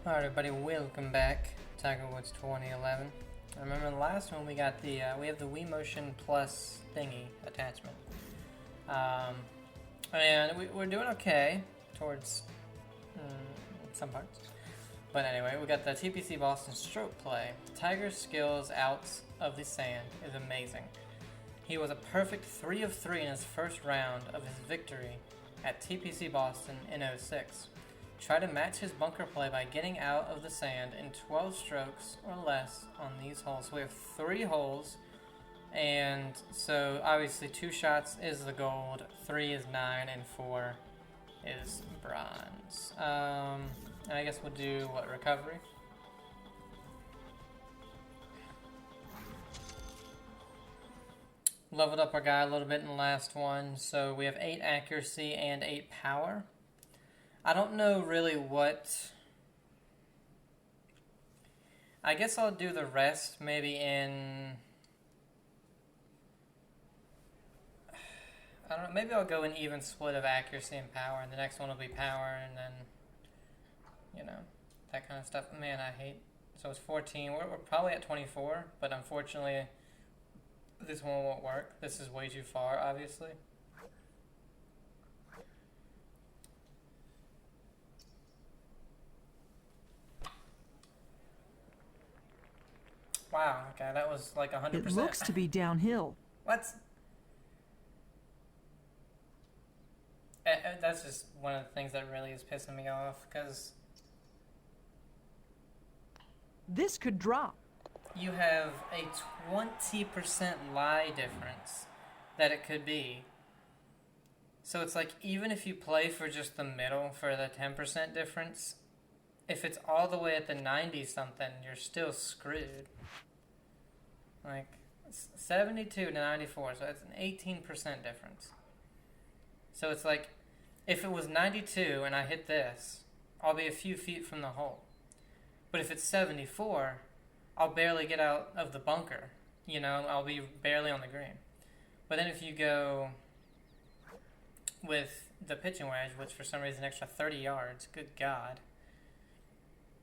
Alright everybody, welcome back. Tiger Woods 2011. I remember the last one we got the, we have the Wii Motion Plus thingy attachment. And we're doing okay towards some parts. But anyway, we got the TPC Boston stroke play. Tiger's skills out of the sand is amazing. He was a perfect 3 of 3 in his first round of his victory at TPC Boston in '06. Try to match his bunker play by getting out of the sand in 12 strokes or less on these holes. So we have 3 holes, and so obviously 2 shots is the gold, 3 is 9, and 4 is bronze. I guess we'll do, what, recovery? Leveled up our guy a little bit in the last one, so we have 8 accuracy and 8 power. I don't know really what... I guess I'll do the rest maybe in... I don't know, maybe I'll go an even split of accuracy and power, and the next one will be power, and then, you know, that kind of stuff. Man, I hate... So it's 14. We're probably at 24, but unfortunately, this one won't work. This is way too far, obviously. Wow, okay, that was like 100%. It looks to be downhill. What? That's just one of the things that really is pissing me off, because This could drop. you have a 20% lie difference that it could be. So it's like, even if you play for just the middle, for the 10% difference, if it's all the way at the 90-something, you're still screwed. Like, 72 to 94, so that's an 18% difference. So it's like, if it was 92 and I hit this, I'll be a few feet from the hole. But if it's 74, I'll barely get out of the bunker. You know, I'll be barely on the green. But then if you go with the pitching wedge, which for some reason extra 30 yards, good God.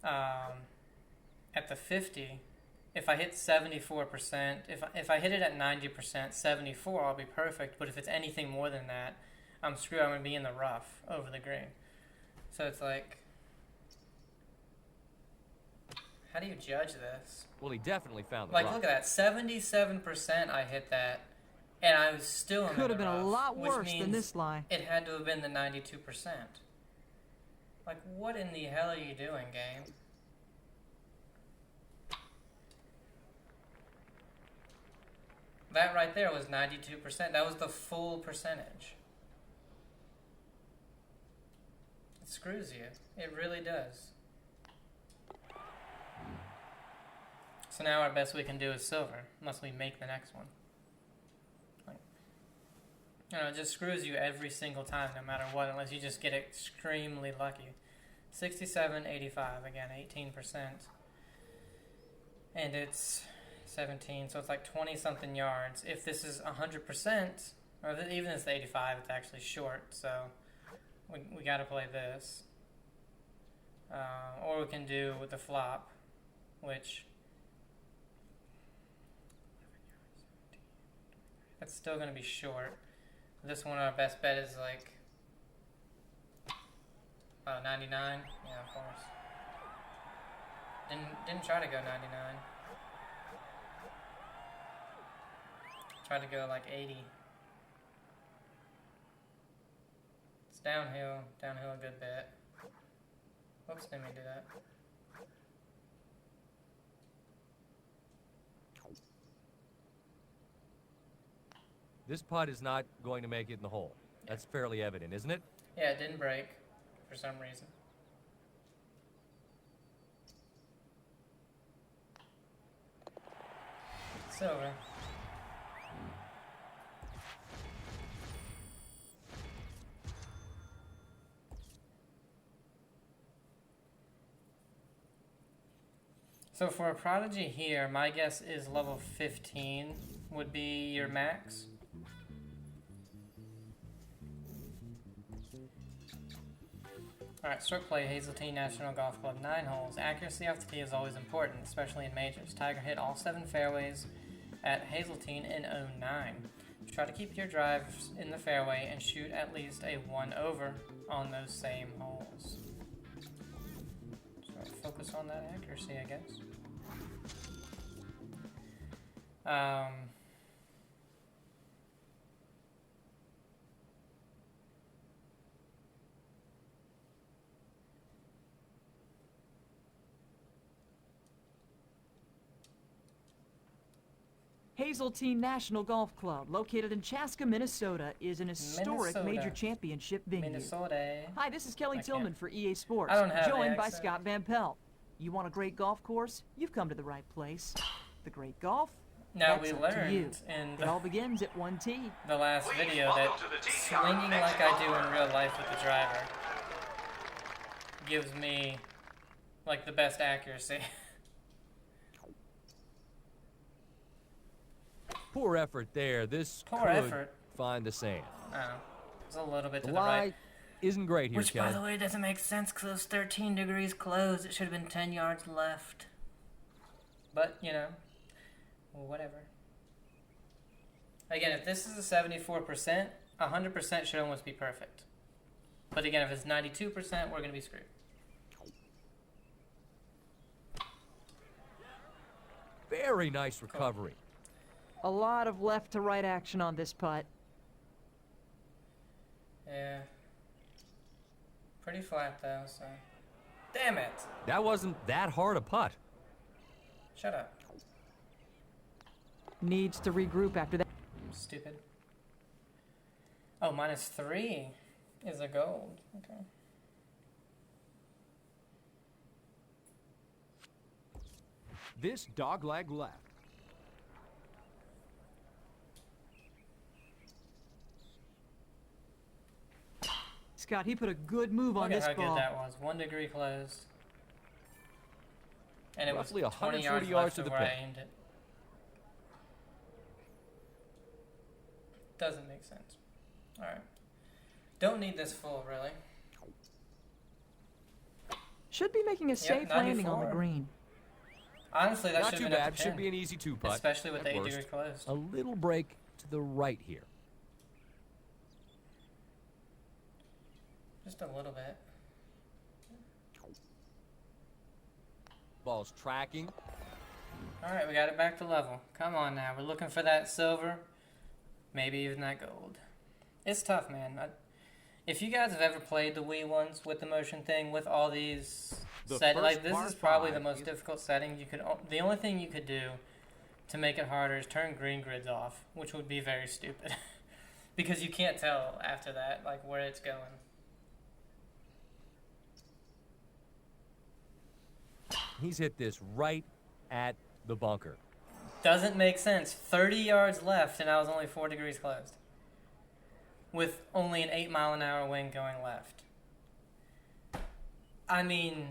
At the 50, if I hit 74%, if I hit it at 90%, 74, I'll be perfect. But if it's anything more than that, I'm screwed. I'm going to be in the rough over the green. So it's like, how do you judge this? Well, he definitely found the Like, rock. look at that. 77% I hit that, and I was still in Could the have been rough, a lot which worse than means this lie. it had to have been the 92%. Like, what in the hell are you doing, game? That right there was 92%. That was the full percentage. It screws you. It really does. So now our best we can do is silver, unless we make the next one. Like, you know, it just screws you every single time, no matter what, unless you just get extremely lucky. 67.85, again, 18%. And it's 17, so it's like 20-something yards. If this is 100%, or even if it's 85, it's actually short, so we got to play this. Or we can do with the flop, which... That's still going to be short. This one, our best bet is like... 99? Yeah, of course. Didn't try to go 99. Tried to go like 80. It's downhill a good bit. Whoops, didn't mean to do that. This putt is not going to make it in the hole. That's fairly evident, isn't it? Yeah, it didn't break for some reason. Silver. So for a prodigy here, my guess is level 15 would be your max. Alright, stroke play, Hazeltine National Golf Club, 9 holes. Accuracy off the tee is always important, especially in majors. Tiger hit all 7 fairways at Hazeltine in '09. Try to keep your drives in the fairway and shoot at least a 1 over on those same holes. So focus on that accuracy, I guess. Hazeltine National Golf Club, located in Chaska, Minnesota, is an historic major championship venue. Minnesota. Hi, this is Kelly Tillman for EA Sports, I don't have joined the by accent. Scott Van Pelt. You want a great golf course? You've come to the right place. The great golf? Now That's we up to you. learned in It all begins at 1 tee. the last video that swinging like I do in real life with the driver gives me like the best accuracy. Poor effort there. This Poor could effort. find the sand. I don't know. It's a little bit to The the lie right. isn't great here, Which, Kelly. by the way, doesn't make sense because it was 13 degrees closed. It should have been 10 yards left. But, you know, well, whatever. Again, if this is a 74%, 100% should almost be perfect. But again, if it's 92%, we're going to be screwed. Very nice recovery. A lot of left to right action on this putt. Yeah. Pretty flat, though, so... Damn it! That wasn't that hard a putt. Shut up. Needs to regroup after that. Stupid. Oh, -3 is a gold. Okay. This dogleg left. Scott, he put a good move on Look at this how ball. good that was. 1 degree closed. And it Roughly was 20 140 yards yards left to of the where I pin. aimed it. Doesn't make sense. Alright. Don't need this full, really. Should be making a safe landing on the 94. green. Honestly, that Not should too have been bad. at the Should pin, be an easy 2-putt. especially with at the 8 worst. degree closed. A little break to the right here. Just a little bit. Ball's tracking. Alright, we got it back to level. Come on now. We're looking for that silver. Maybe even that gold. It's tough, man. If you guys have ever played the Wii ones with the motion thing, with all these The set, like first this par is probably the five most is- difficult setting you could. The only thing you could do to make it harder is turn green grids off, which would be very stupid, because you can't tell after that like where it's going. He's hit this right at the bunker. Doesn't make sense. 30 yards left, and I was only 4 degrees closed, with only an 8-mile-an-hour wind going left. I mean,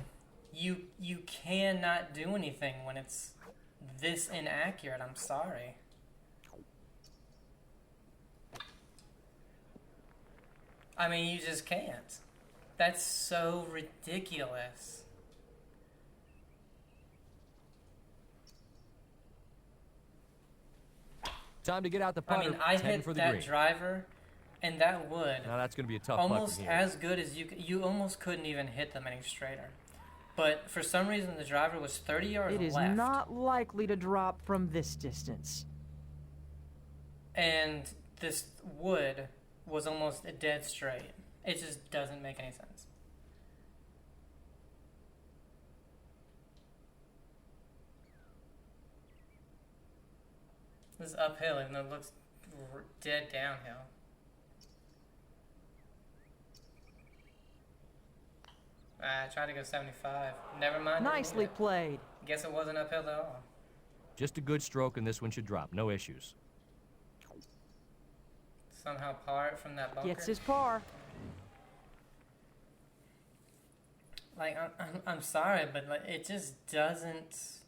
you cannot do anything when it's this inaccurate. I'm sorry. I mean, you just can't. That's so ridiculous. Time to get out the I putter. mean, I 10 hit for the that green. driver, and that would Now that's going to be a tough putt almost from here. as good as you almost couldn't even hit them any straighter. But for some reason, the driver was 30 yards It is left, not likely to drop from this distance. and this wood was almost a dead straight. It just doesn't make any sense. This is uphill, even though it looks dead downhill. I tried to go 75. Never mind. Nicely played. Guess it wasn't uphill at all. Just a good stroke, and this one should drop. No issues. Somehow par it from that bunker. Gets his par. Like, I'm sorry, but like, it just doesn't.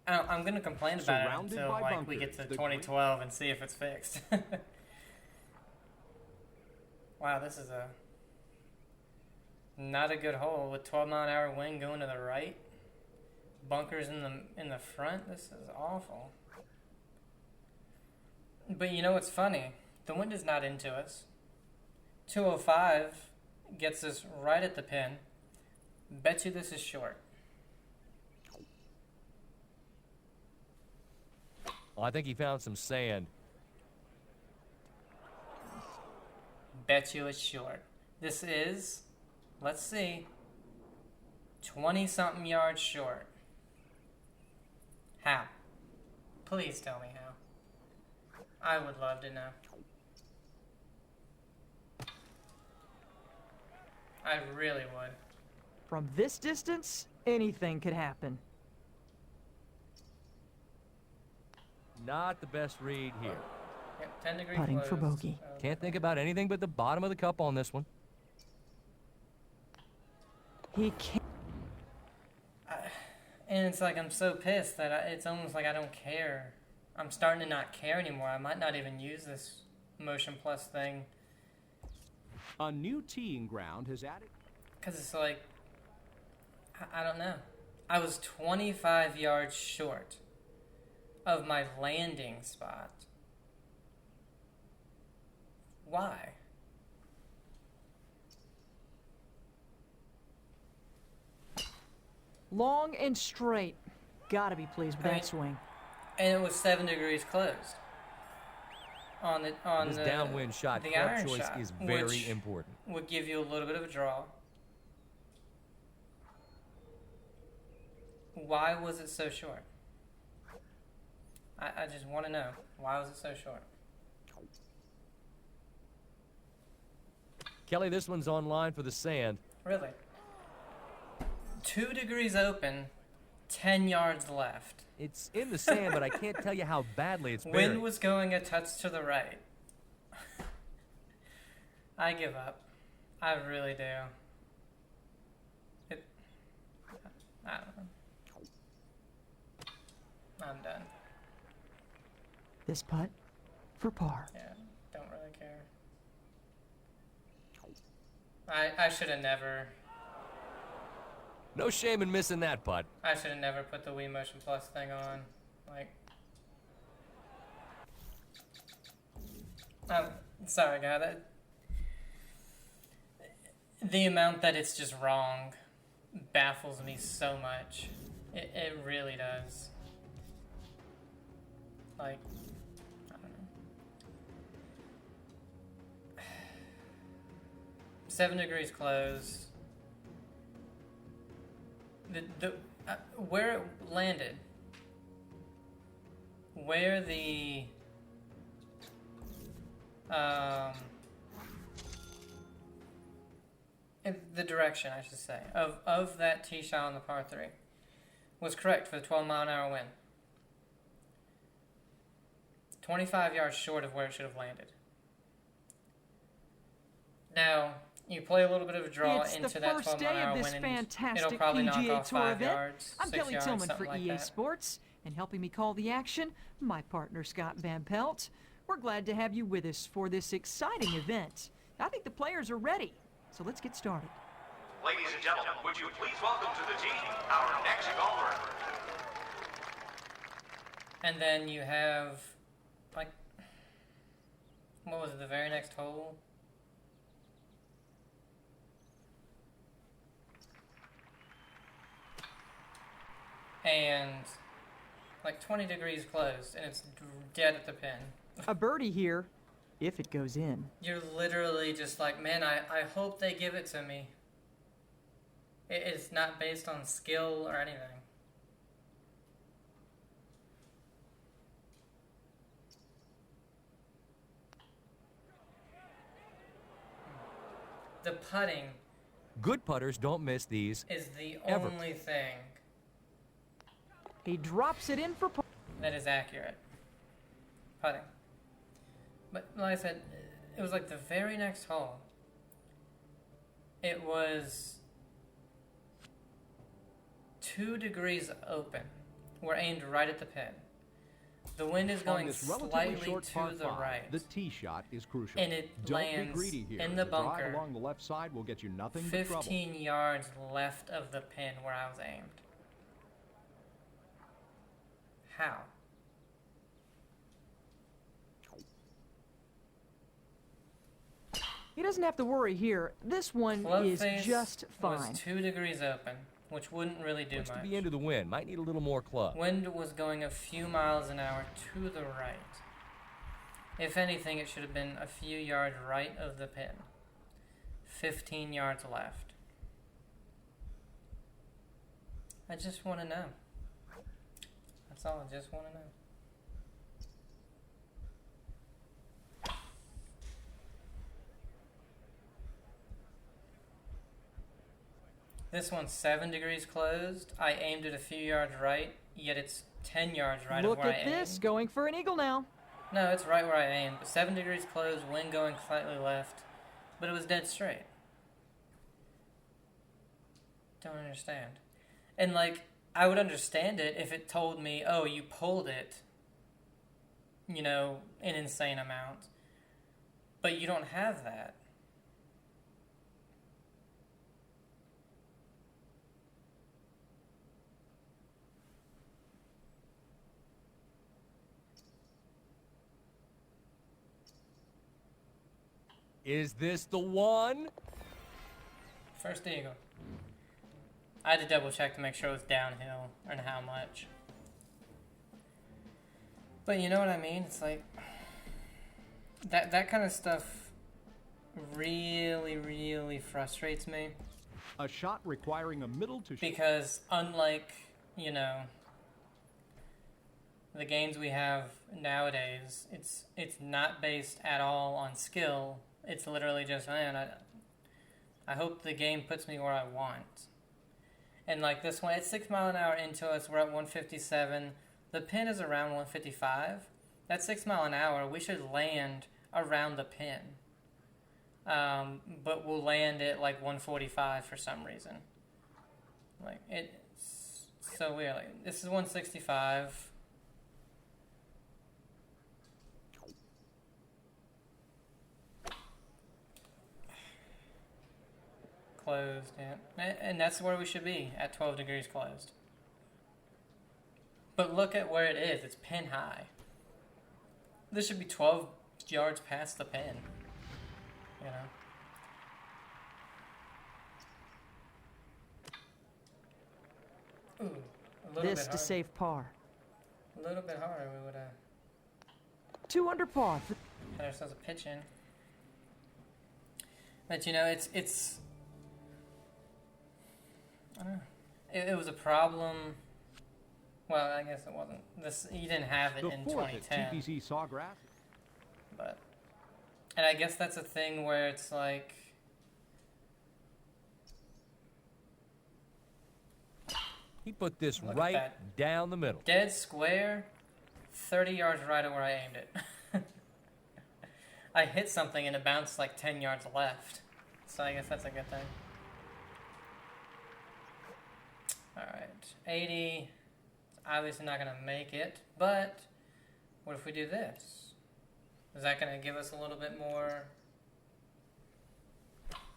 I'm gonna complain about it Surrounded until by like we get bunkers, to the 2012 and see if it's fixed. Wow, this is a Not a good hole with 12-mile-an-hour wind going to the right. Bunkers in the front. This is awful. But you know what's funny? The wind is not into us. 205 gets us right at the pin. Bet you this is short. Well, I think he found some sand. Bet you it's short. This is, let's see, 20-something yards short. How? Please tell me how. I would love to know. I really would. From this distance, anything could happen. Not the best read here. Yep, 10-degree Putting closed. for bogey. Can't think about anything but the bottom of the cup on this one. He can't. And it's like I'm so pissed that it's almost like I don't care. I'm starting to not care anymore. I might not even use this Motion Plus thing. A new teeing ground has added. Because it's like, I don't know. I was 25 yards short of my landing spot. Why? Long and straight. Gotta be pleased with that swing. And it was 7 degrees closed. On This the downwind shot, the club iron choice shot, is very which important. would give you a little bit of a draw. Why was it so short? I just want to know. Why was it so short? Kelly, this one's online for the sand. Really? 2 degrees open, 10 yards left. It's in the sand, but I can't tell you how badly it's buried. Wind was going a touch to the right. I give up. I really do. I don't know. I'm done. This putt for par. Yeah, don't really care. I should have never. No shame in missing that putt. I should have never put the Wii Motion Plus thing on. Like, sorry, guy. The amount that it's just wrong baffles me so much. It really does. Like, I don't know. 7 degrees closed. Where it landed, where the in the direction, I should say, of that tee shot on the par 3 was correct for the 12-mile-an-hour wind. 25 yards short of where it should have landed. Now, you play a little bit of a draw into that 12-mile-an-hour wind, and it'll probably knock off 5 yards, I'm 6 Kelly yards, Tillman something for like EA that. Sports, and helping me call the action, my partner Scott Van Pelt. We're glad to have you with us for this exciting event. I think the players are ready, so let's get started. Ladies and gentlemen, would you please welcome to the tee our next golfer. And then you have, like, what was it, the very next hole? And, like, 20 degrees closed, and it's dead at the pin. A birdie here, if it goes in. You're literally just like, man, I hope they give it to me. It's not based on skill or anything. The putting Good putters don't miss these. is the Ever. only thing He drops it in for par. that is accurate. Putting. But like I said, it was like the very next hole. It was 2 degrees open. We're aimed right at the pin. The wind is On going this relatively slightly short to par the 5, right. the tee shot is crucial. And it Don't be lands greedy here. in the The drive bunker along the left side will get you nothing but trouble. 15 yards left of the pin where I was aimed. How? He doesn't have to worry here. This one Club is face just fine. was 2 degrees open, which wouldn't really do Looks to much. be into the wind. Might need a little more club. Wind was going a few miles an hour to the right. If anything, it should have been a few yards right of the pin. 15 yards left. I just want to know. That's all, I just want to know. This one's 7 degrees closed. I aimed it a few yards right, yet it's 10 yards right Look of where I at aimed. this, going for an eagle now. No, it's right where I aimed. But 7 degrees closed, wind going slightly left, but it was dead straight. Don't understand. And like, I would understand it if it told me, oh, you pulled it, you know, an insane amount. But you don't have that. Is this the one? First eagle. I had to double check to make sure it was downhill and how much. But you know what I mean? It's like that kind of stuff really, really frustrates me. A shot requiring a middle to Because unlike, you know, the games we have nowadays, it's not based at all on skill. It's literally just, man, I hope the game puts me where I want. And like this one, it's 6 mile an hour into us. We're at 157. The pin is around 155. That's 6 mile an hour. We should land around the pin. But we'll land at like 145 for some reason. Like, it's so weird. Like, this is 165. Closed, yeah. And that's where we should be, at 12 degrees closed. But look at where it is. It's pin high. This should be 12 yards past the pin. You know? Ooh, a little This bit to harder. save par. A little bit harder, we would have 2 under par. had ourselves a pitch in. But you know, it's I don't know. It was a problem. Well, I guess it wasn't. You didn't have it the in fourth at 2010. TPC Sawgrass. But, and I guess that's a thing where it's like, He put this Look at right that. down the middle. dead square, 30 yards right of where I aimed it. I hit something and it bounced like 10 yards left. So I guess that's a good thing. Alright, 80. It's obviously not going to make it, but what if we do this? Is that going to give us a little bit more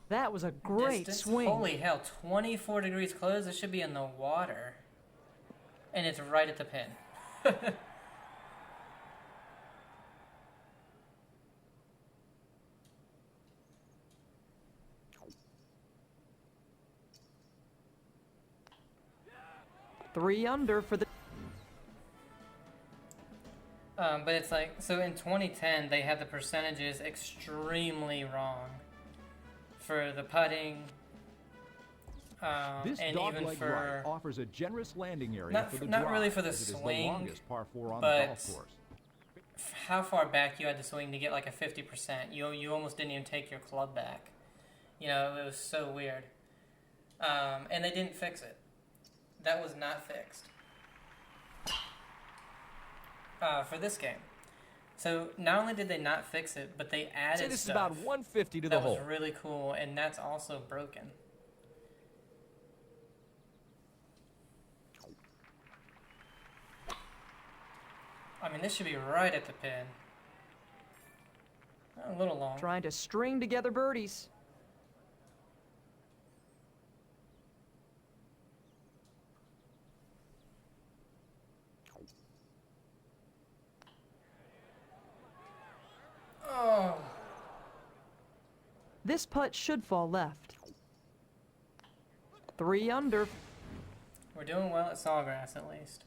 That was a great distance? swing. Holy hell, 24 degrees closed. This should be in the water. And it's right at the pin. Three under for the... But it's like, so in 2010, they had the percentages extremely wrong for the putting, This and even dogleg for right offers a generous landing area Not for the not drive, really for the as it is swing, the longest par 4 on the but golf course. how far back you had to swing to get like a 50%. You almost didn't even take your club back. You know, it was so weird. And they didn't fix it. That was not fixed. For this game. So not only did they not fix it, but they Say added this is stuff about 150 to the that hole. was really cool, and that's also broken. I mean, this should be right at the pin. A little long. Trying to string together birdies. Oh. This putt should fall left. 3 under. We're doing well at Sawgrass, at least.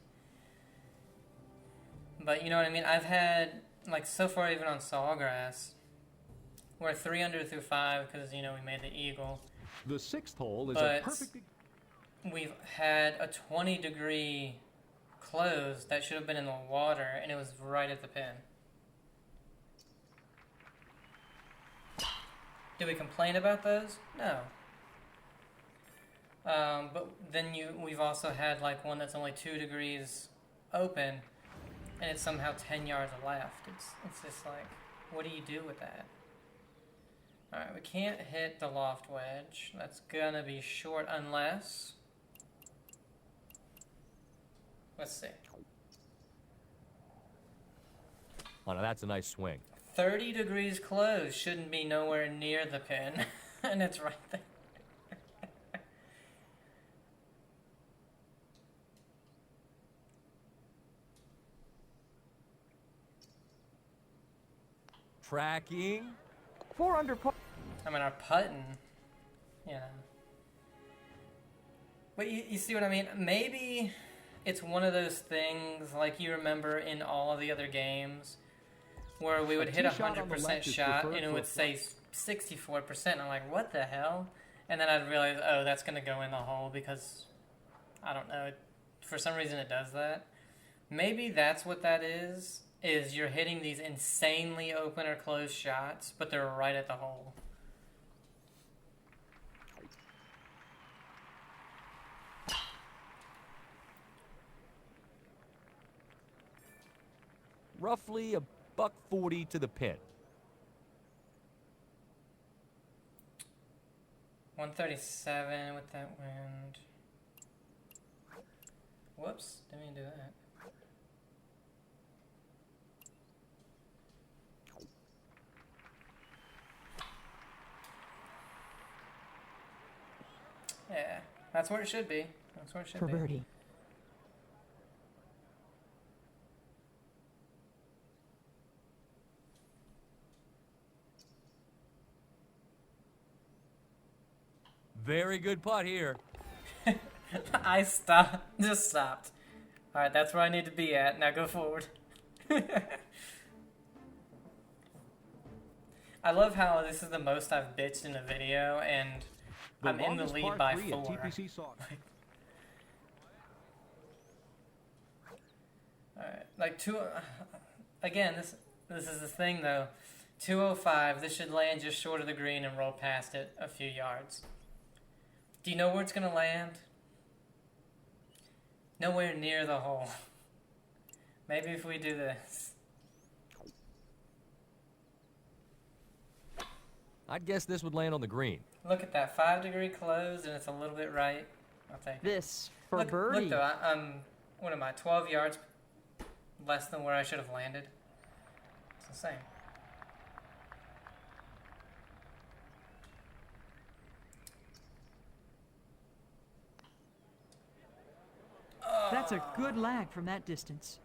But you know what I mean? I've had, like, so far even on Sawgrass, we're 3 under through 5 because, you know, we made the eagle. The 6th hole is But a perfect... we've had a 20-degree close that should have been in the water, and it was right at the pin. Do we complain about those? No. But then we've also had like one that's only 2 degrees open, and it's somehow 10 yards left. It's just like, what do you do with that? All right, we can't hit the loft wedge. That's gonna be short unless. Let's see. Oh, no, that's a nice swing. 30 degrees close shouldn't be nowhere near the pin, and it's right there. Tracking. 4 under par. I mean, our putting, you know. But you see what I mean? Maybe it's one of those things like you remember in all of the other games where we would hit a 100% shot and it would say 64%. I'm like, what the hell? And then I'd realize, oh, that's going to go in the hole because, I don't know, for some reason it does that. Maybe that's what that is you're hitting these insanely open or closed shots, but they're right at the hole. Roughly $140 to the pin. 137 with that wind. Whoops, didn't mean to do that. Yeah, that's where it should be. That's where it should For be. birdie. Very good putt here. I stopped. Just stopped. Alright, that's where I need to be at. Now go forward. I love how this is the most I've bitched in a video, and I'm in the lead by 4. Alright, like again, this is the thing though. 205, this should land just short of the green and roll past it a few yards. Do you know where it's going to land? Nowhere near the hole. Maybe if we do this. I'd guess this would land on the green. Look at that, 5-degree close, and it's a little bit right. I'll take it. This for Look birdie. though, I'm, what am I, 12 yards less than where I should have landed? It's the same. That's a good lag from that distance.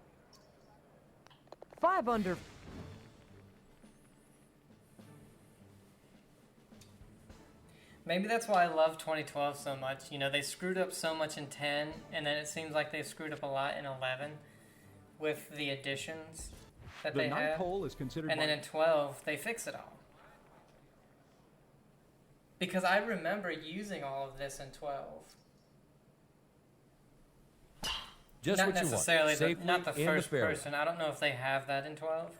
5 under. Maybe that's why I love 2012 so much. You know, they screwed up so much in 10, and then it seems like they screwed up a lot in 11 with the additions that they have. Hole is considered and then in 12, they fix it all. Because I remember using all of this in 12. Just Not what you want. necessarily, Safely not the in first fairway. person. I don't know if they have that in 12.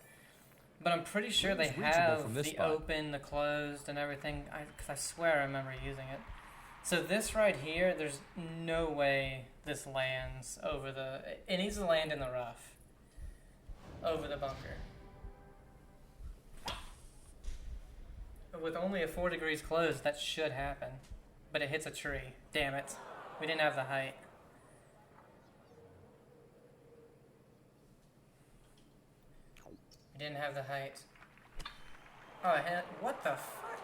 But I'm pretty sure they It's reachable have from this the spot. open, the closed, and everything. Because I swear I remember using it. So this right here, there's no way this lands over the... It needs to land in the rough. Over the bunker. With only a 4 degrees closed, that should happen. But it hits a tree. Damn it. We didn't have the height. Didn't have the height. Oh, I hit. What the fuck?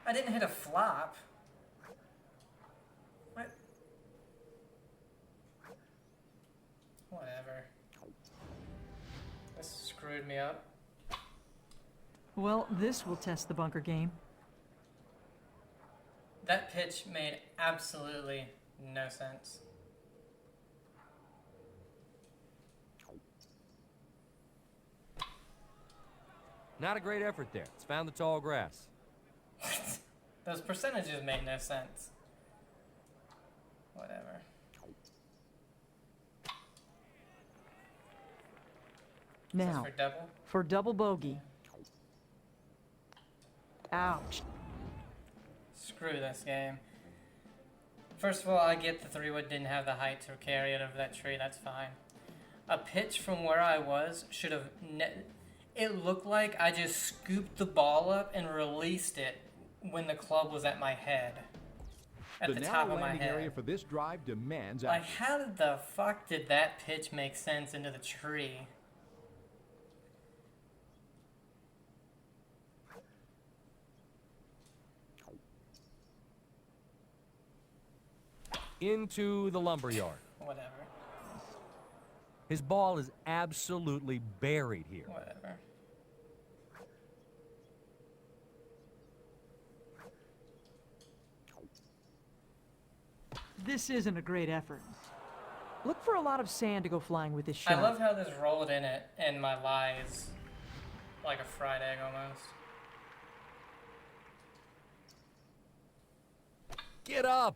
I didn't hit a flop. What? Whatever. This screwed me up. Well, this will test the bunker game. That pitch made absolutely no sense. Not a great effort there. It's found the tall grass. Those percentages made no sense. Whatever. Now, For double? for double bogey. Ouch. Screw this game. First of all, I get the 3-wood didn't have the height to carry it over that tree. That's fine. A pitch from where I was should have... It looked like I just scooped the ball up and released it when the club was at my head. At the top of my landing area head. for this drive demands Like, action. how the fuck did that pitch make sense into the tree? Into the lumberyard. Whatever. His ball is absolutely buried here. Whatever. This isn't a great effort. Look for a lot of sand to go flying with this shot. I love how this rolled in it and my lie is like a fried egg almost. Get up!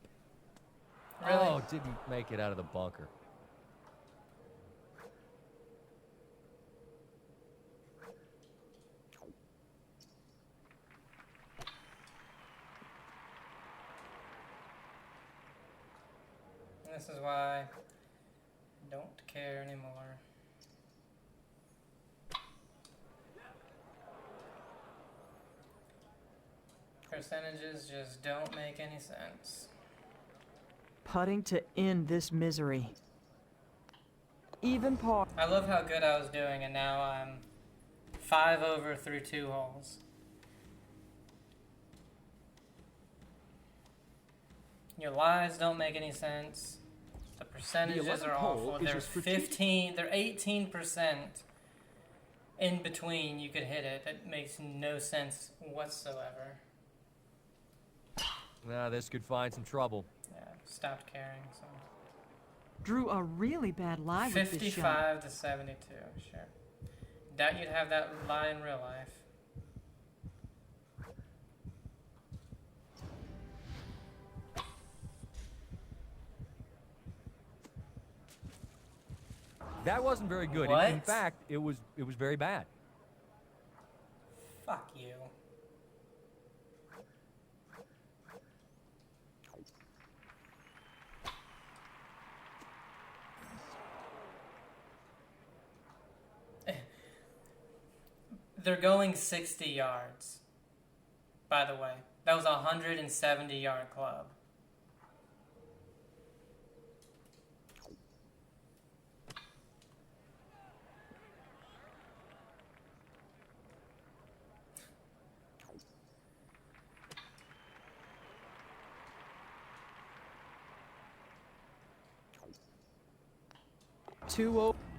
Really? Oh, didn't make it out of the bunker. This is why I don't care anymore. Percentages just don't make any sense. Putting to end this misery. Even par. I love how good I was doing, and now I'm 5 over through 2 holes. Your lies don't make any sense. The percentages 11th are hole awful. is a They're strategic- 15, they're 18% in between you could hit it. That makes no sense whatsoever. Now, this could find some trouble. Yeah, stopped caring. So Drew a really bad lie with this shot. 55 to 72, sure. Doubt you'd have that lie in real life. That wasn't very good. What? In fact, it was very bad. Fuck you. They're going 60 yards, by the way. That was a 170-yard club.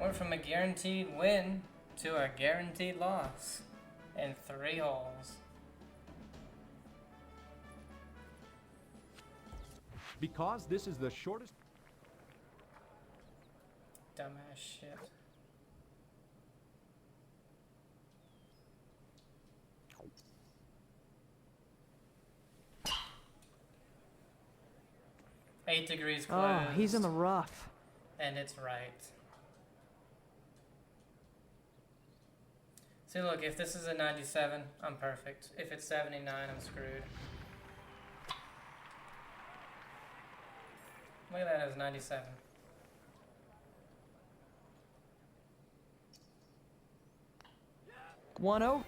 Went from a guaranteed win to a guaranteed loss in 3 holes. Because this is the shortest... Dumbass shit. Eight degrees closed. Oh, he's in the rough. And it's right. See, look, if this is a 97, I'm perfect. If it's 79, I'm screwed. Look at that, it was 97. One over.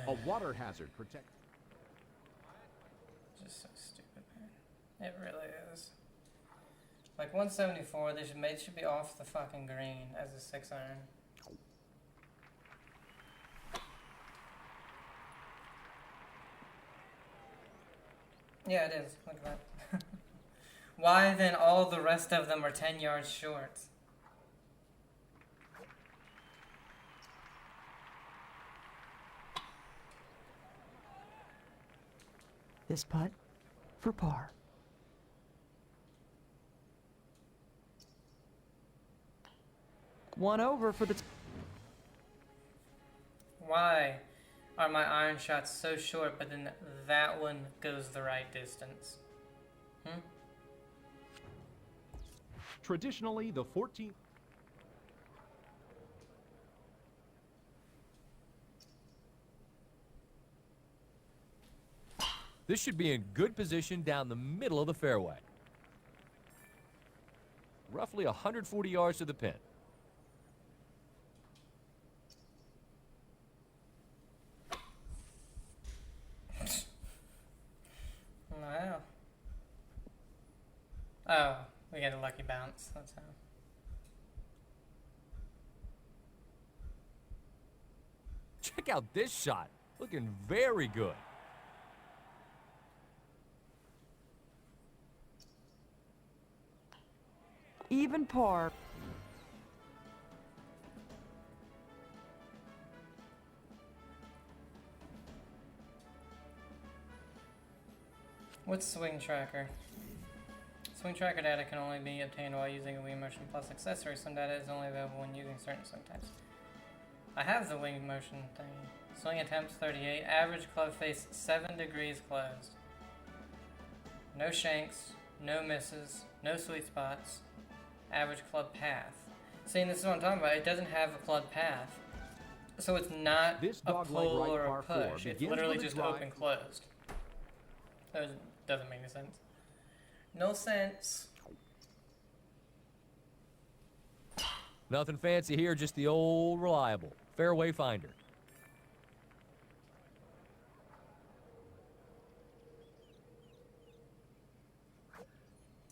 A water hazard protect. It really is. Like 174, they should be off the fucking green as a 6-iron. Yeah, it is. Look at that. Why then all the rest of them are 10 yards short? This putt for par. One over for the... Why are my iron shots so short, but then that one goes the right distance? Hmm? Traditionally, the 14th. This should be in good position down the middle of the fairway. Roughly 140 yards to the pin. Wow. Oh, we got a lucky bounce. That's how. Check out this shot. Looking very good. Even par. What's Swing Tracker? Swing Tracker data can only be obtained while using a Wing Motion Plus accessory. Some data is only available when using certain swing types. I have the Wing Motion thing. Swing attempts 38. Average club face 7 degrees closed. No shanks. No misses. No sweet spots. Average club path. See, and this is what I'm talking about. It doesn't have a club path. So it's not This a dog-leg pull right or a par four push. It's begins literally with a just drive. open closed. That doesn't make any sense. No sense. Nothing fancy here, just the old reliable fairway finder.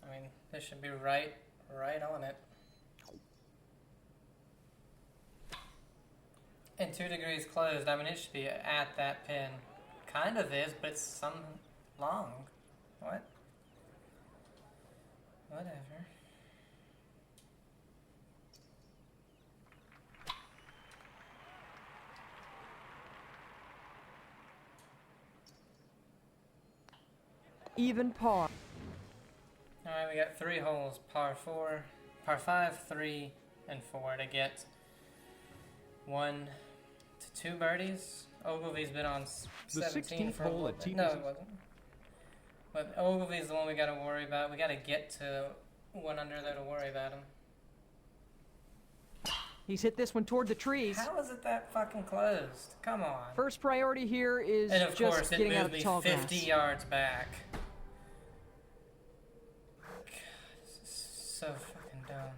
I mean, this should be right on it. And 2 degrees closed. I mean, it should be at that pin. Kind of is, but it's some long. What? Whatever. Even par. Alright, we got 3 holes. Par 4, par 5, 3, and 4 to get 1 to 2 birdies. Ogilvy's been on The 17 16th for a hole little at bit. TPC. No, it wasn't. But Ogilvy's the one we got to worry about. We got to get to 1 under there to worry about him. He's hit this one toward the trees. How is it that fucking closed? Come on. First priority here is And of just course, it getting out moved of the me tall 50 grass. yards back. God, this is so fucking dumb.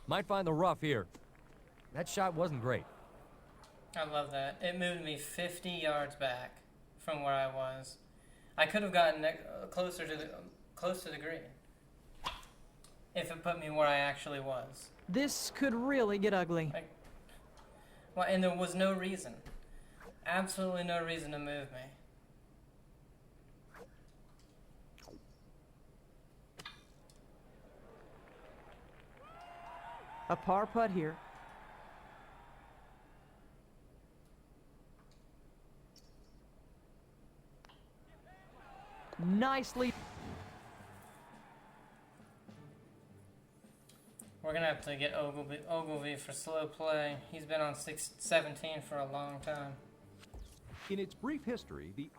Might find the rough here. That shot wasn't great. I love that. It moved me 50 yards back from where I was. I could have gotten close to the green if it put me where I actually was. This could really get ugly. Like, well, and there was no reason, absolutely no reason to move me. A par putt here. Nicely. We're gonna have to get Ogilvy for slow play. He's been on 17 for a long time. In its brief history, the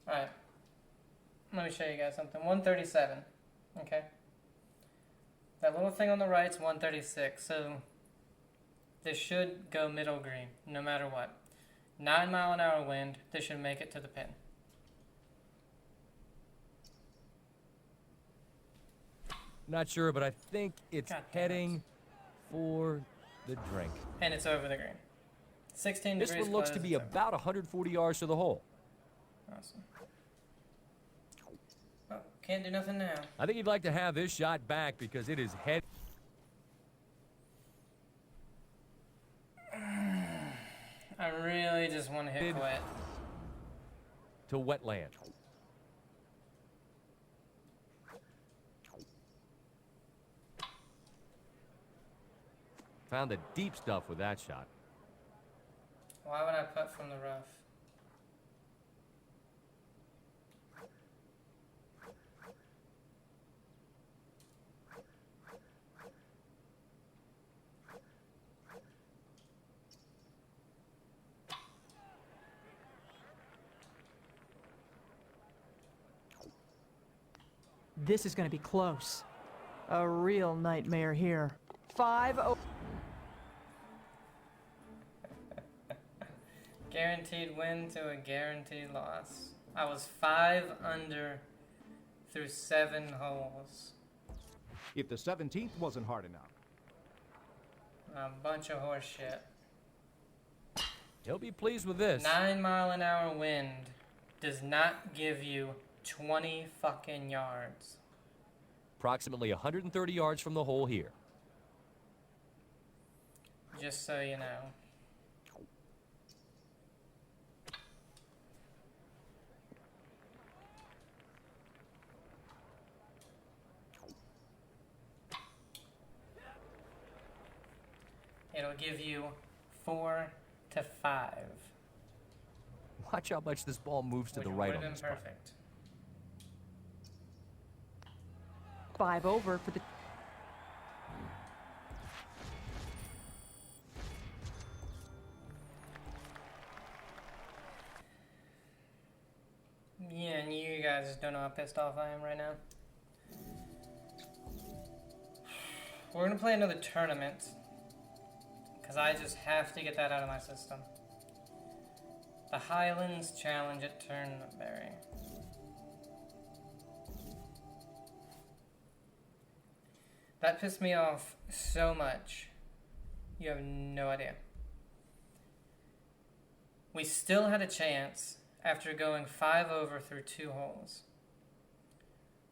Alright. Let me show you guys something. 137. Okay. That little thing on the right's 136. So this should go middle green, no matter what. 9-mile-an-hour wind. This should make it to the pin. Not sure, but I think it's God damn it. heading for the drink. And it's over the green. 16 This degrees one looks to close, be it's over. about 140 yards to the hole. Awesome. Oh, can't do nothing now. I think he'd like to have this shot back because it is head I really just want to hit quit. to wetland. Found the deep stuff with that shot. Why would I putt from the rough? This is going to be close. A real nightmare here. 5-0. Guaranteed win to a guaranteed loss. I was 5 under through 7 holes. If the 17th wasn't hard enough. A bunch of horse shit. He'll be pleased with this. 9-mile-an-hour wind does not give you 20 fucking yards. Approximately 130 yards from the hole here. Just so you know. It'll give you 4 to 5. Watch how much this ball moves to Which the right would on have this been putt. perfect. 5 over for the... Yeah, and you guys don't know how pissed off I am right now. We're gonna play another tournament. Because I just have to get that out of my system. The Highlands Challenge at Turnberry. That pissed me off so much. You have no idea. We still had a chance after going 5 over through 2 holes.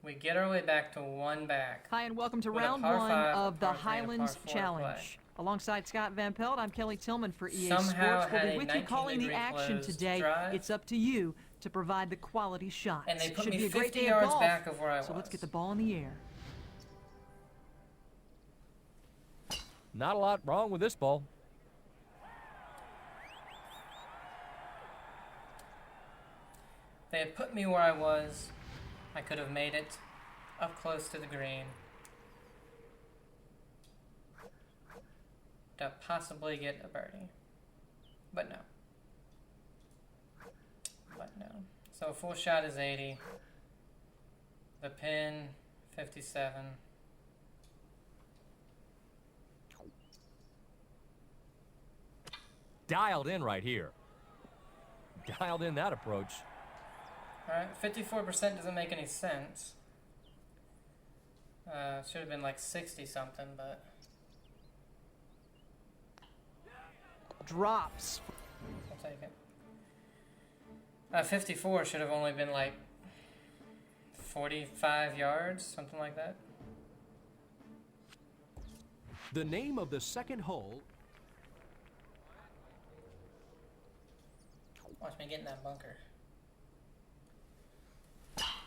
We get our way back to 1 back. Hi, and welcome to With a round par 1 5, of the par 3, and a par Highlands 4 to Challenge. play. Alongside Scott Van Pelt, I'm Kelly Tillman for EA Somehow Sports. We'll had be a with you calling the 19-degree action closed today. drive. It's up to you to provide the quality shots. And they put Should me be a great 50 day of yards golf. back of where I So let's was. get the ball in the air. Not a lot wrong with this ball. They had put me where I was. I could have made it up close to the green. To possibly get a birdie. But no. But no. So a full shot is 80. The pin, 57. Dialed in right here. Dialed in that approach. Alright, 54% doesn't make any sense. Should have been like 60 something, but Drops. I'll take it. 54 should have only been like 45 yards, something like that. The name of the second hole Watch me get in that bunker.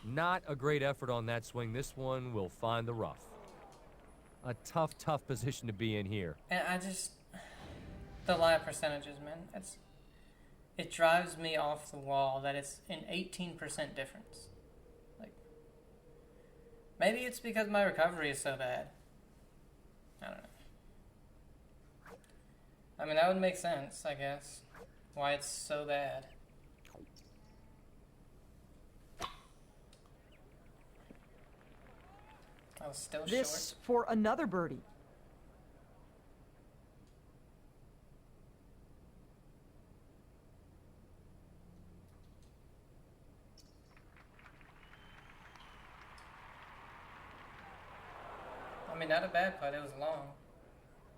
Not a great effort on that swing. This one will find the rough. A tough, tough position to be in here. And I just, the lie percentages, man. It drives me off the wall that it's an 18% difference. Like, maybe it's because my recovery is so bad. I don't know. I mean, that would make sense, I guess. Why it's so bad. I was still This short. for another birdie. I mean, not a bad putt. It was long.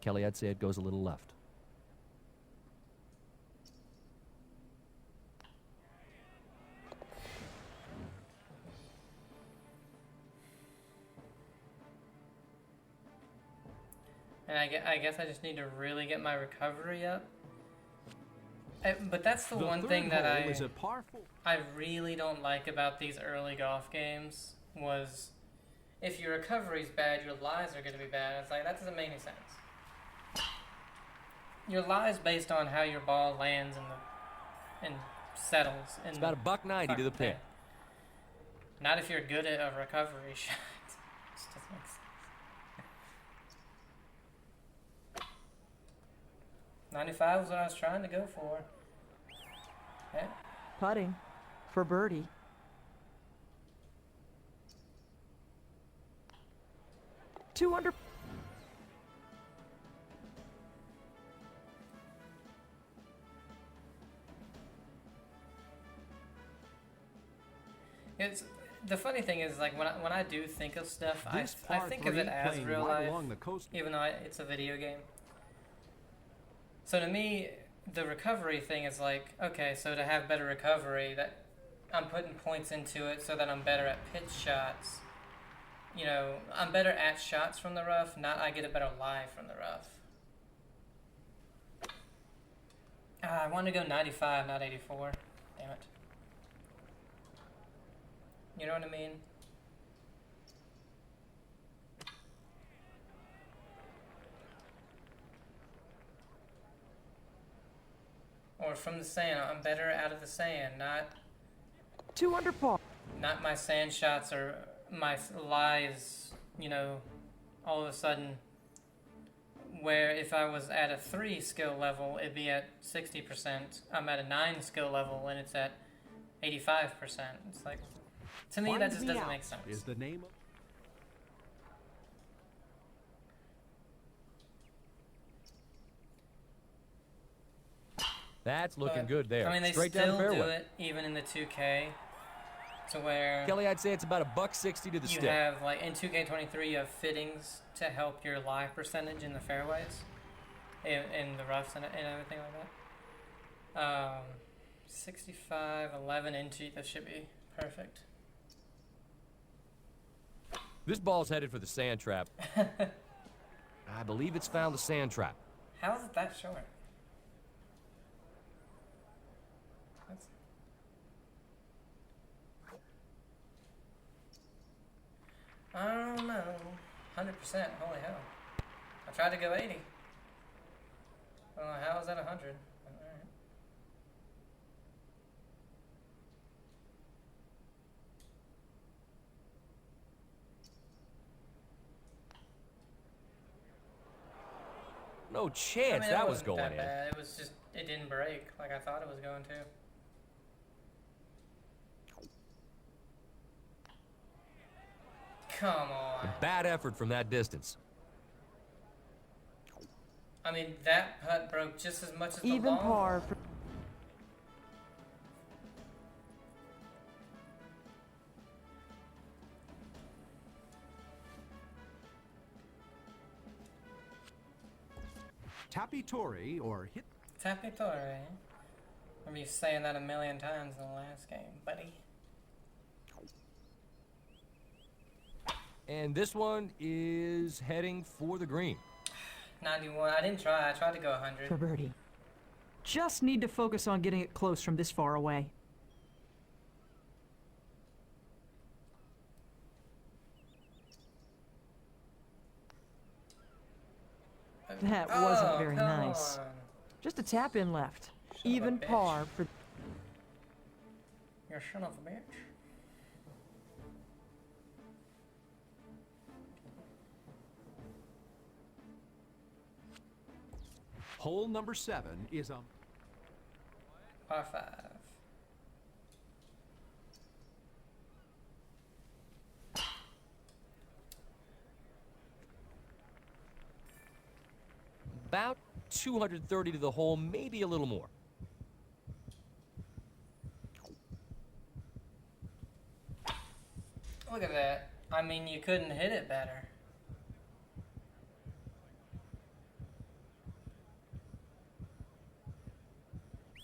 Kelly, I'd say it goes a little left. And I guess I just need to really get my recovery up. But that's the one thing that I really don't like about these early golf games was if your recovery's bad, your lies are going to be bad. It's like, that doesn't make any sense. Your lie's based on how your ball lands and settles. It's about $1.90 to the pin. Not if you're good at a recovery shot. It just doesn't make sense. 95 was what I was trying to go for. Okay. Putting for birdie. Two under. It's the funny thing is, like, when I do think of stuff, I think of it as real life, even though it's a video game. So to me, the recovery thing is like, okay, so to have better recovery, that I'm putting points into it so that I'm better at pitch shots. You know, I'm better at shots from the rough, not I get a better lie from the rough. I want to go 95, not 84. Damn it. You know what I mean? Or from the sand. I'm better out of the sand, not... 2 under par. Not my sand shots or my lies, you know, all of a sudden, where if I was at a 3 skill level, it'd be at 60%. I'm at a 9 skill level and it's at 85%. It's like, to me, that just doesn't make sense. Is the name of That's looking good there. I mean, they Straight down the still do fairway. it even in the 2K, to where Kelly, I'd say it's about $1.60 to the you stick. have, like, in 2K23, you have fittings to help your lie percentage in the fairways, in the roughs and everything like that. 65, 11 into, that should be perfect. This ball's headed for the sand trap. I believe it's found the sand trap. How is it that short? I don't know. 100%. Holy hell. I tried to go 80. I don't know how is that 100. Alright. No chance I mean, that it was wasn't going that in. bad. It was just, it didn't break like I thought it was going to. Come on. Bad effort from that distance. I mean, that putt broke just as much as the Even long par. one. For Tapitori or hit. Tapitore. Remember you saying that a million times in the last game, buddy. And this one is heading for the green. 91. I didn't try. I tried to go 100. for birdie. Just need to focus on getting it close from this far away. That wasn't very nice. On. Just a tap in left. Son of a Even bitch. par for. You're a son of a bitch. Hole number 7 is a Par 5. About 230 to the hole, maybe a little more. Look at that. I mean, you couldn't hit it better.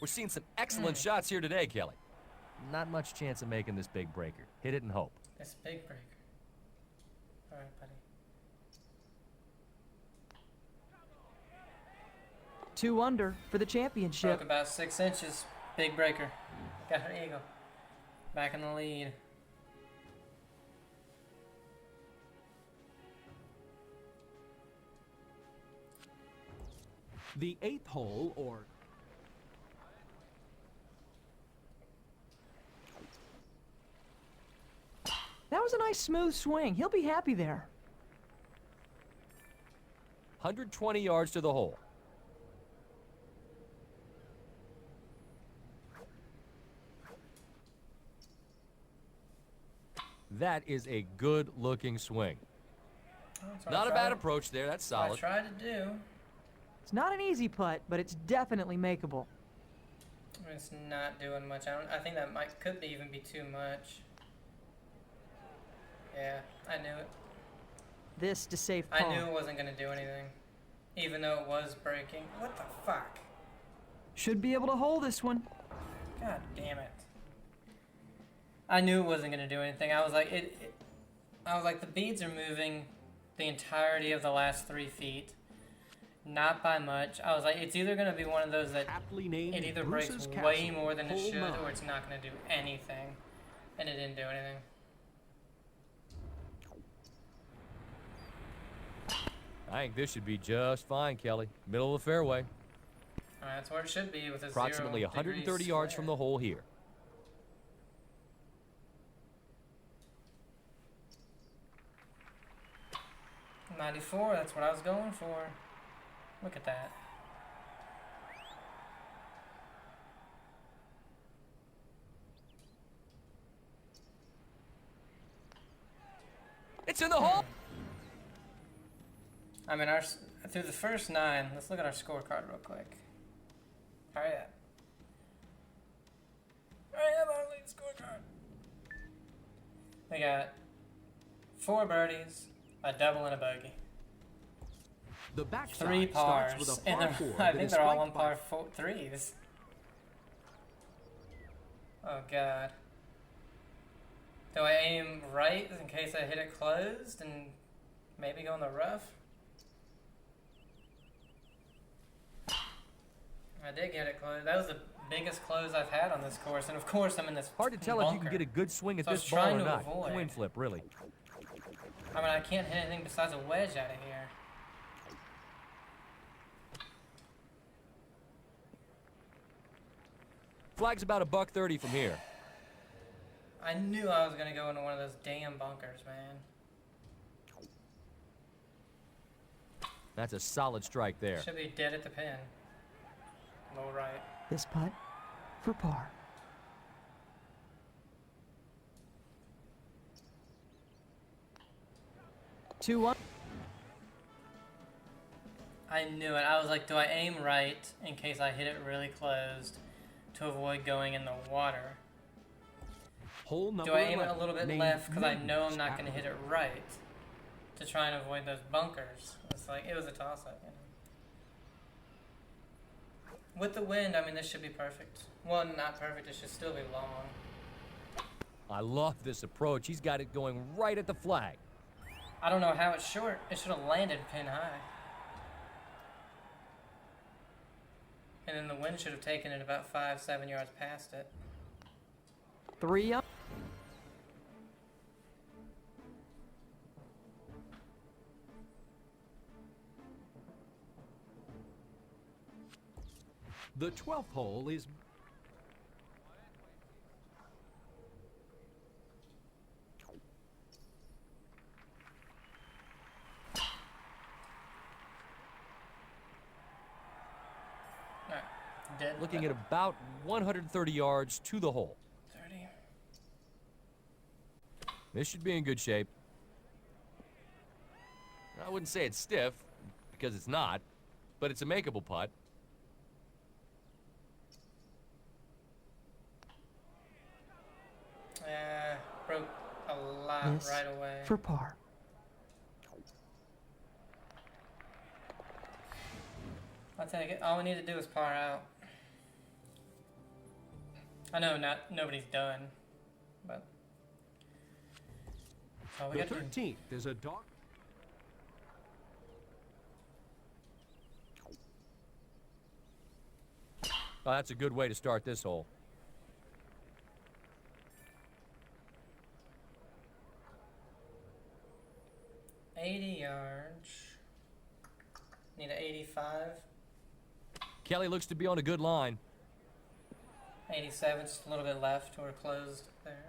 We're seeing some excellent shots here today, Kelly. Not much chance of making this big breaker. Hit it and hope. This big breaker. All right, buddy. 2 under for the championship. Broke about 6 inches. Big breaker. Got her eagle. Back in the lead. The 8th hole, or That was a nice smooth swing. He'll be happy there. 120 yards to the hole. That is a good-looking swing. That's what Not I a bad tried- approach there. That's what solid. I tried to do. It's not an easy putt, but it's definitely makeable. It's not doing much. I think that could even be too much. Yeah, I knew it. This to save I par. knew it wasn't going to do anything. Even though it was breaking. What the fuck? Should be able to hold this one. God damn it. I knew it wasn't going to do anything. I was like, the beads are moving the entirety of the last 3 feet. Not by much. I was like, it's either going to be one of those that aptly named it either Bruce's breaks way Castle, more than it hole should, 9. or it's not going to do anything. And it didn't do anything. I think this should be just fine, Kelly. Middle of the fairway. Alright, that's where it should be with a Approximately 0 130 degree yards from the slant. hole here. .94, that's what I was going for. Look at that. It's in the hole. I mean, through the first 9, let's look at our scorecard real quick. Hurry up. Hurry up, our lead scorecard. We got 4 birdies, a double, and a bogey. The backside 3 pars, starts with a and par they're, 4 I that think is they're all flanked on by par 3s. Oh god. Do I aim right in case I hit it closed and maybe go in the rough? I did get it closed. That was the biggest close I've had on this course, and of course I'm in this Hard to tell bunker. if you can get a good swing at So I was this ball trying or to not. avoid. Coin flip, really. I mean, I can't hit anything besides a wedge out of here. Flag's about $130 from here. I knew I was gonna go into one of those damn bunkers, man. That's a solid strike there. Should be dead at the pin. Low right. This putt for par. Two on. I knew it. I was like, do I aim right in case I hit it really closed to avoid going in the water? hole number Do I aim it a 11, little bit named left because I know I'm not Maidens going to hit Apple. it right to try and avoid those bunkers? It's like, it was a toss-up, you know. With the wind, I mean, this should be perfect. Well, not perfect. It should still be long. I love this approach. He's got it going right at the flag. I don't know how it's short. It should have landed pin high. And then the wind should have taken it about 5-7 yards past it. 3 up. The 12th hole is Alright, dead. Looking at about 130 yards to the hole. 30. This should be in good shape. I wouldn't say it's stiff, because it's not, but it's a makeable putt. Broke a lot This right away. for par. I'll take it. All we need to do is par out. I know nobody's done, but that's all we The got to do. 13th is a dog. Oh, that's a good way to start this hole. $80 yards. Need an 85. Kelly looks to be on a good line. 87, just a little bit left. We're closed there.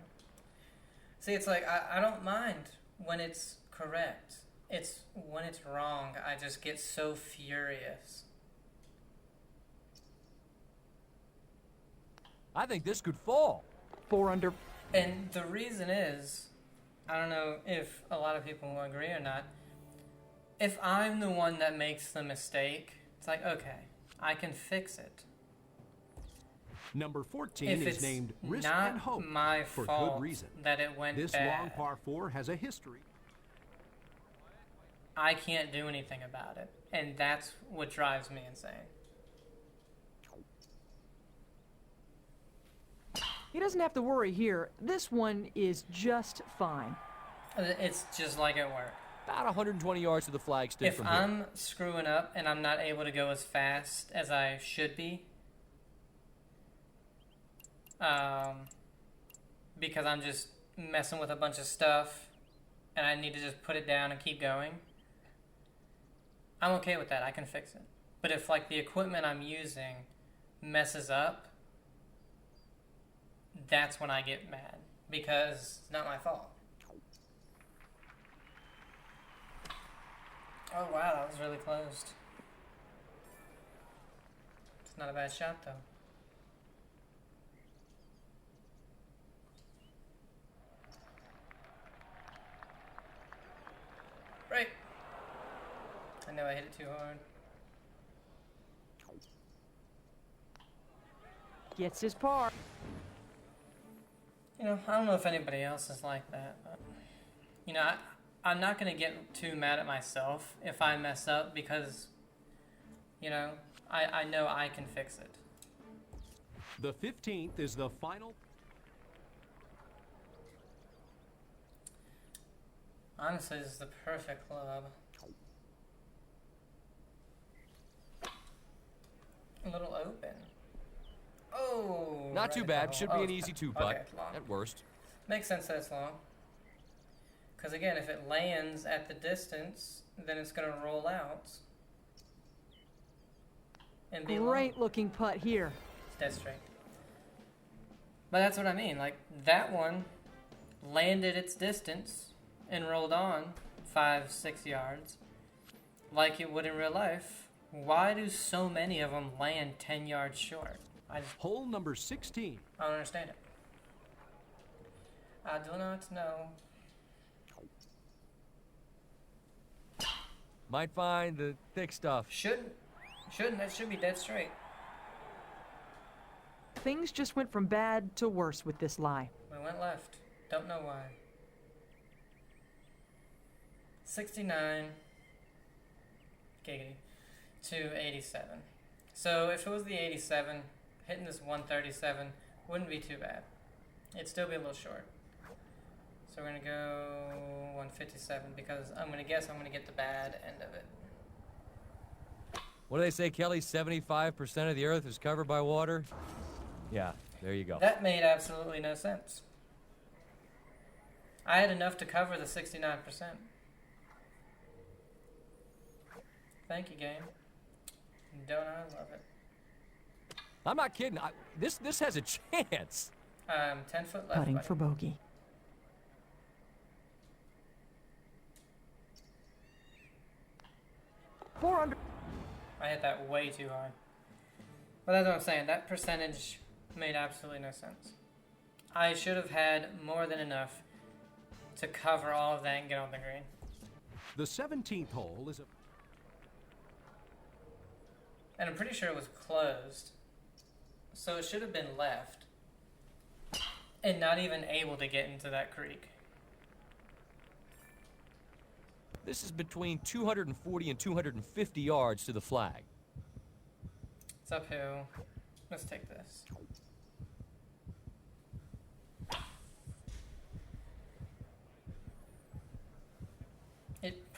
See, it's like, I don't mind when it's correct. It's when it's wrong, I just get so furious. I think this could fall. 4 under. And the reason is, I don't know if a lot of people will agree or not, if I'm the one that makes the mistake, it's like, okay, I can fix it. Number 14 If is it's named Risk not and Hope my for fault good reason. that it went This bad, long par 4 has a history. I can't do anything about it. And that's what drives me insane. He doesn't have to worry here. This one is just fine. It's just like at work. About 120 yards to the flagstick If from here. I'm screwing up and I'm not able to go as fast as I should be, because I'm just messing with a bunch of stuff and I need to just put it down and keep going, I'm okay with that. I can fix it. But if like the equipment I'm using messes up, that's when I get mad because it's not my fault. Oh wow, that was really closed. It's not a bad shot though. Right. I know I hit it too hard. Gets his par. You know, I don't know if anybody else is like that, but you know, I'm not gonna get too mad at myself if I mess up because, you know, I know I can fix it. The 15th is the final. Honestly, this is the perfect club. A little open. Oh! Not right too at the bad. hole. Should be Oh, an easy two-putt. okay, it's long. At worst. Makes sense that it's long. Because again, if it lands at the distance, then it's going to roll out. And be long. Great looking putt here. It's dead straight. But that's what I mean. Like, that one landed its distance and rolled on 5-6 yards like it would in real life. Why do so many of them land 10 yards short? Hole number 16. I don't understand it. I do not know. Might find the thick stuff. Shouldn't. That should be dead straight. Things just went from bad to worse with this lie. We went left. Don't know why. 69. Giggity. To 87. So if it was the 87, hitting this 137 wouldn't be too bad. It'd still be a little short. So we're going to go 157 because I'm going to guess I'm going to get the bad end of it. What do they say, Kelly? 75% of the earth is covered by water? Yeah, there you go. That made absolutely no sense. I had enough to cover the 69%. Thank you, game. Don't I love it? I'm not kidding. This has a chance. 10 foot left. Putting buddy. for bogey. Four under. I hit that way too high. But that's what I'm saying. That percentage made absolutely no sense. I should have had more than enough to cover all of that and get on the green. The 17th hole is a. And I'm pretty sure it was closed. So it should have been left. And not even able to get into that creek. This is between 240 and 250 yards to the flag. It's uphill. Let's take this.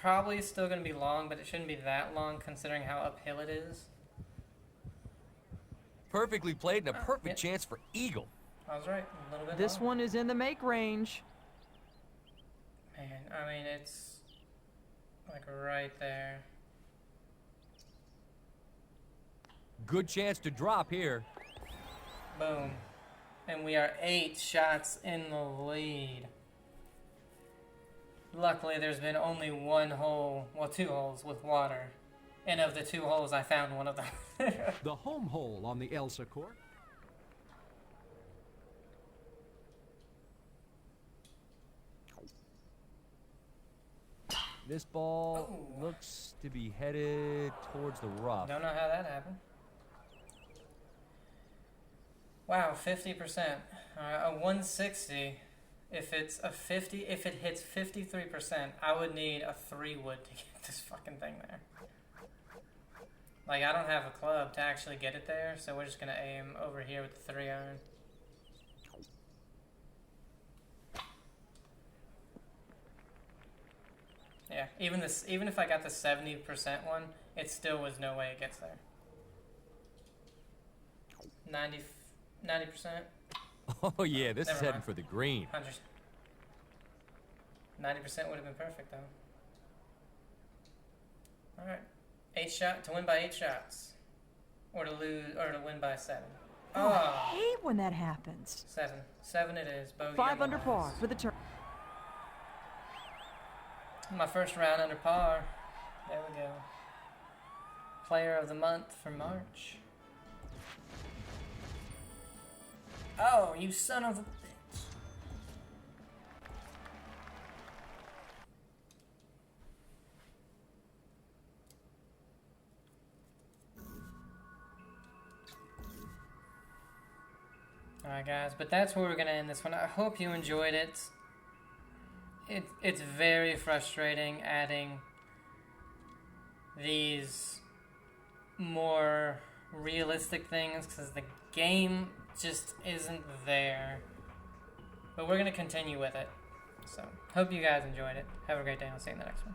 probably still going to be long, but it shouldn't be that long considering how uphill it is. Perfectly played and a perfect yeah. chance for eagle. I was right. A little bit This long. one is in the make range. Man, I mean, it's like right there. Good chance to drop here. Boom. And we are 8 shots in the lead. Luckily, there's been only 1 hole, well, 2 holes with water. And of the 2 holes, I found one of them. The home hole on the Elsa court. This ball Oh. looks to be headed towards the rough. Don't know how that happened. Wow, 50%. A 160. If it's a 50, if it hits 53%, I would need a 3-wood to get this fucking thing there. Like, I don't have a club to actually get it there, so we're just gonna aim over here with the 3-iron. Yeah, even if I got the 70% one, it still was no way it gets there. 90%? Oh yeah, this Never is heading mind. for the green. 100. 90% would have been perfect though. Alright. 8 shot to win by 8 shots. Or to lose or to win by 7. Oh, I Oh, hate when that happens. 7. 7 it is. Bogey 5 on the under par last. for the turn. My first round under par. There we go. Player of the month for March. Oh, you son of a bitch. Alright guys, but that's where we're going to end this one. I hope you enjoyed it. It's very frustrating adding these more realistic things because the game just isn't there. But we're going to continue with it. So, hope you guys enjoyed it. Have a great day. I'll see you in the next one.